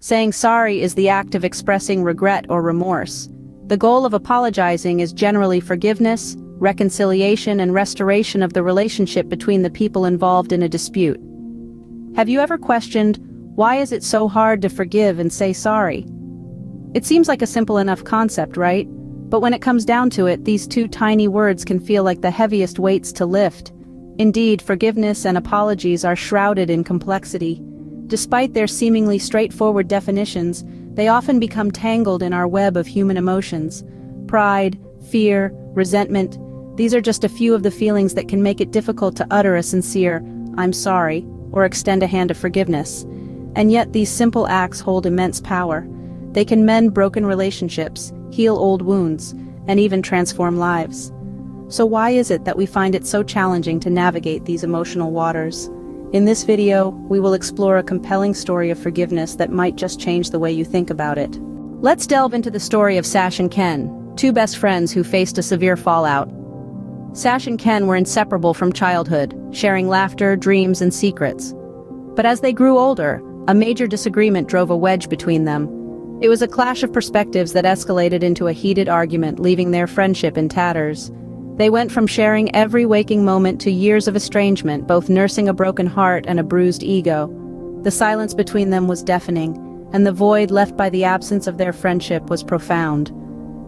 Saying sorry is the act of expressing regret or remorse. The goal of apologizing is generally forgiveness, reconciliation, and restoration of the relationship between the people involved in a dispute. Have you ever questioned, why is it so hard to forgive and say sorry? It seems like a simple enough concept, right? But when it comes down to it, these two tiny words can feel like the heaviest weights to lift. Indeed, forgiveness and apologies are shrouded in complexity. Despite their seemingly straightforward definitions, they often become tangled in our web of human emotions. Pride, fear, resentment, these are just a few of the feelings that can make it difficult to utter a sincere, "I'm sorry," or extend a hand of forgiveness. And yet these simple acts hold immense power. They can mend broken relationships, heal old wounds, and even transform lives. So why is it that we find it so challenging to navigate these emotional waters? In this video, we will explore a compelling story of forgiveness that might just change the way you think about it. Let's delve into the story of Sasha and Ken, two best friends who faced a severe fallout. Sasha and Ken were inseparable from childhood, sharing laughter, dreams, and secrets. But as they grew older, a major disagreement drove a wedge between them. It was a clash of perspectives that escalated into a heated argument, leaving their friendship in tatters. They went from sharing every waking moment to years of estrangement, both nursing a broken heart and a bruised ego. The silence between them was deafening, and the void left by the absence of their friendship was profound.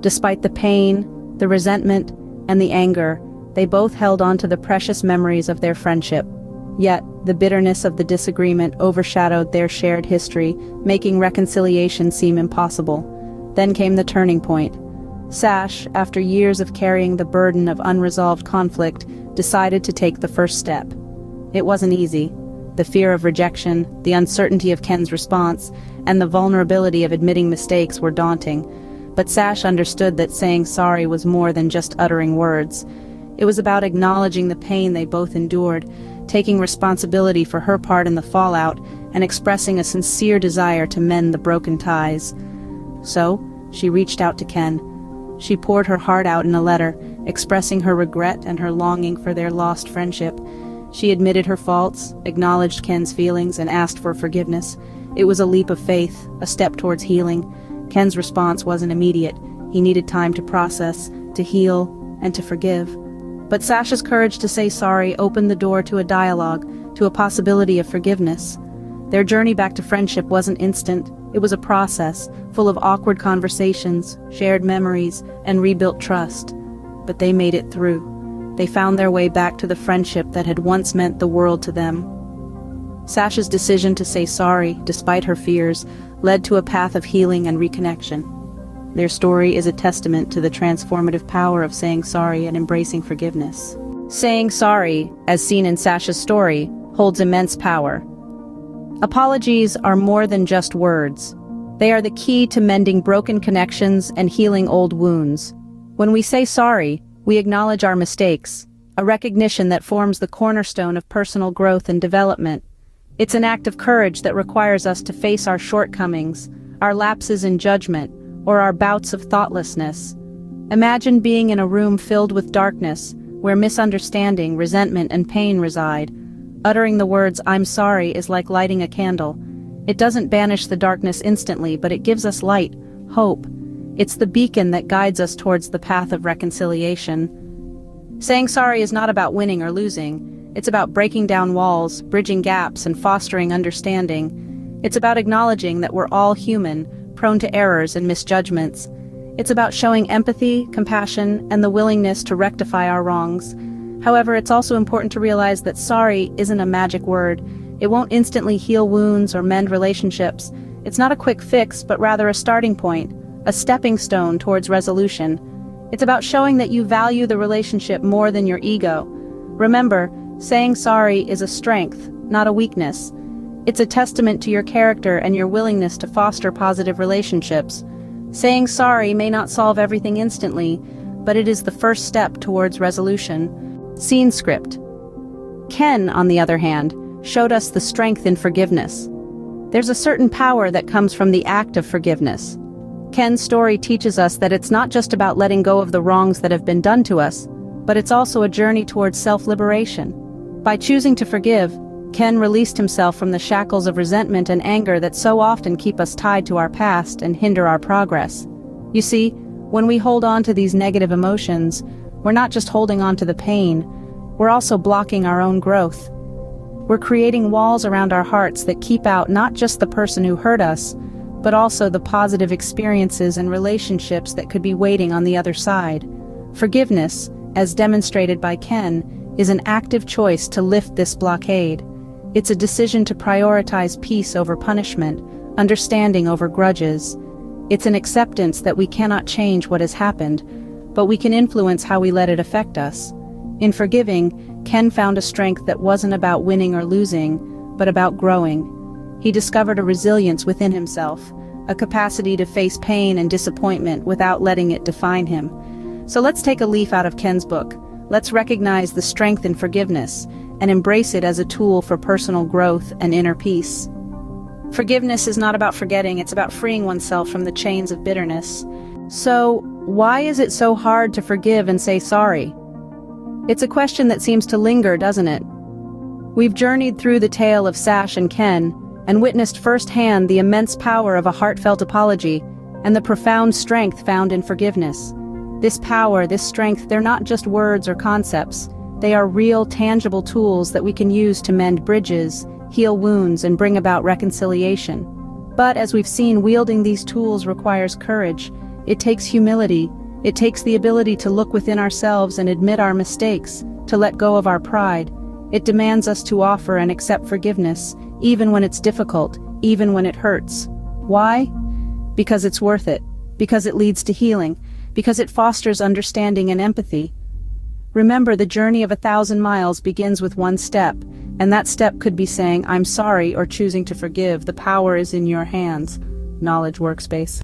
Despite the pain, the resentment, and the anger, they both held on to the precious memories of their friendship. Yet, the bitterness of the disagreement overshadowed their shared history, making reconciliation seem impossible. Then came the turning point. Sash, after years of carrying the burden of unresolved conflict, decided to take the first step. It wasn't easy. The fear of rejection, the uncertainty of Ken's response, and the vulnerability of admitting mistakes were daunting. But Sash understood that saying sorry was more than just uttering words. It was about acknowledging the pain they both endured, taking responsibility for her part in the fallout, and expressing a sincere desire to mend the broken ties. So, she reached out to Ken. She poured her heart out in a letter, expressing her regret and her longing for their lost friendship. She admitted her faults, acknowledged Ken's feelings, and asked for forgiveness. It was a leap of faith, a step towards healing. Ken's response wasn't immediate. He needed time to process, to heal, and to forgive. But Sasha's courage to say sorry opened the door to a dialogue, to a possibility of forgiveness. Their journey back to friendship wasn't instant. It was a process, full of awkward conversations, shared memories, and rebuilt trust. But they made it through. They found their way back to the friendship that had once meant the world to them. Sasha's decision to say sorry, despite her fears, led to a path of healing and reconnection. Their story is a testament to the transformative power of saying sorry and embracing forgiveness. Saying sorry, as seen in Sasha's story, holds immense power. Apologies are more than just words. They are the key to mending broken connections and healing old wounds. When we say sorry, we acknowledge our mistakes, a recognition that forms the cornerstone of personal growth and development. It's an act of courage that requires us to face our shortcomings, our lapses in judgment, or our bouts of thoughtlessness. Imagine being in a room filled with darkness, where misunderstanding, resentment, and pain reside. Uttering the words, "I'm sorry," is like lighting a candle. It doesn't banish the darkness instantly, but it gives us light, hope. It's the beacon that guides us towards the path of reconciliation. Saying sorry is not about winning or losing. It's about breaking down walls, bridging gaps, and fostering understanding. It's about acknowledging that we're all human, prone to errors and misjudgments. It's about showing empathy, compassion, and the willingness to rectify our wrongs. However, it's also important to realize that sorry isn't a magic word. It won't instantly heal wounds or mend relationships. It's not a quick fix, but rather a starting point, a stepping stone towards resolution. It's about showing that you value the relationship more than your ego. Remember, saying sorry is a strength, not a weakness. It's a testament to your character and your willingness to foster positive relationships. Saying sorry may not solve everything instantly, but it is the first step towards resolution. Scene script. Ken, on the other hand, showed us the strength in forgiveness. There's a certain power that comes from the act of forgiveness. Ken's story teaches us that it's not just about letting go of the wrongs that have been done to us, but it's also a journey towards self-liberation. By choosing to forgive, Ken released himself from the shackles of resentment and anger that so often keep us tied to our past and hinder our progress. You see, when we hold on to these negative emotions, we're not just holding on to the pain, we're also blocking our own growth. We're creating walls around our hearts that keep out not just the person who hurt us, but also the positive experiences and relationships that could be waiting on the other side. Forgiveness, as demonstrated by Ken, is an active choice to lift this blockade. It's a decision to prioritize peace over punishment, understanding over grudges. It's an acceptance that we cannot change what has happened, but we can influence how we let it affect us. In forgiving, Ken found a strength that wasn't about winning or losing, but about growing. He discovered a resilience within himself, a capacity to face pain and disappointment without letting it define him. So let's take a leaf out of Ken's book. Let's recognize the strength in forgiveness and embrace it as a tool for personal growth and inner peace. Forgiveness is not about forgetting, it's about freeing oneself from the chains of bitterness. So, why is it so hard to forgive and say sorry? It's a question that seems to linger, doesn't it? We've journeyed through the tale of Sasha and Ken and witnessed firsthand the immense power of a heartfelt apology and the profound strength found in forgiveness. This power, this strength, they're not just words or concepts. They are real, tangible tools that we can use to mend bridges, heal wounds, and bring about reconciliation. But as we've seen, wielding these tools requires courage. It takes humility. It takes the ability to look within ourselves and admit our mistakes, to let go of our pride. It demands us to offer and accept forgiveness, even when it's difficult, even when it hurts. Why? Because it's worth it. Because it leads to healing. Because it fosters understanding and empathy. Remember, the journey of 1,000 miles begins with one step, and that step could be saying, "I'm sorry," or choosing to forgive. The power is in your hands. Knowledge Workspace.